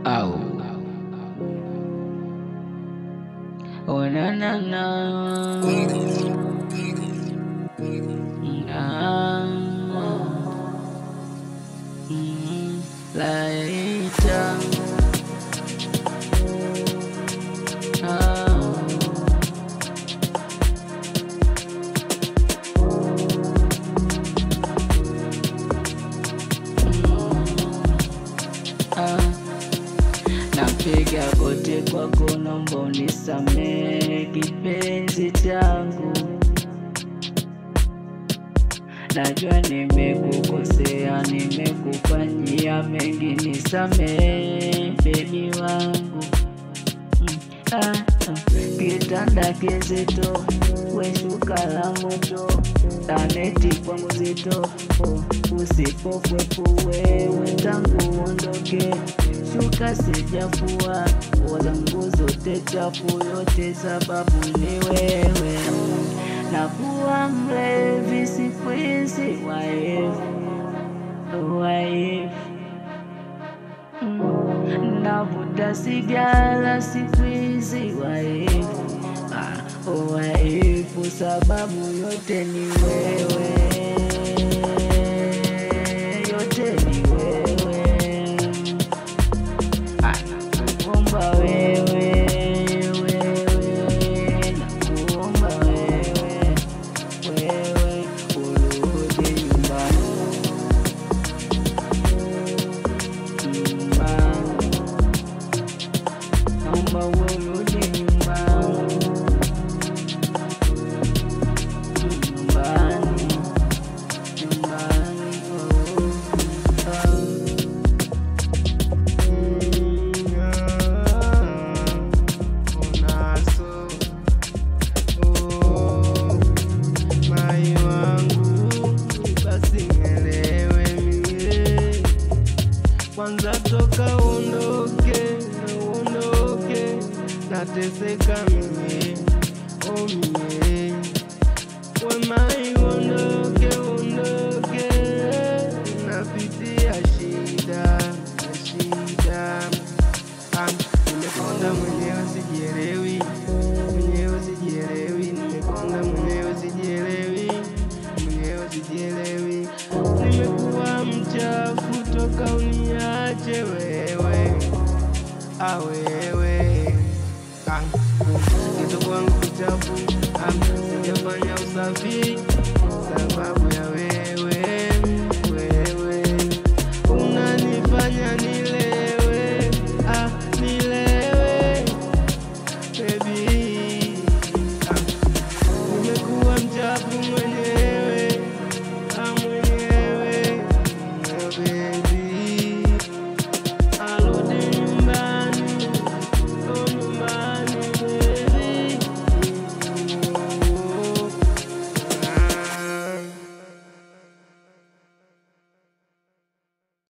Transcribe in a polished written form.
Au oh na na na later napiga goti kwako, naomba unisamehe kipenzi changu. Najua nimekukosea, nimekufanyia mengi, nisamehe baby wangu. Kitanda kizito, we shuka la moto, taneti kwangu zito, usipokwepo wewe tangu uondoke. Shuka sijafua, zangu zote chafu, yote sababu ni wewe. Nakuwa mlevi siku hizi, wife. Navuta sigara siku hizi, wife. Wife, sababu yote ni wewe, yote ni wewe. Nakuomba wewe, nakuomba wewe, urudi nyumbani, naomba urudi nyumbani, kwanza toka uondoke, nateseka mimi, oh mie. Wemai uondoke, napitia shida. Nimekonda mwenyewe sijielewi, nimekonda mwenyewe sijielewi, nimekuwa mchafu toka uniache wewe, wewe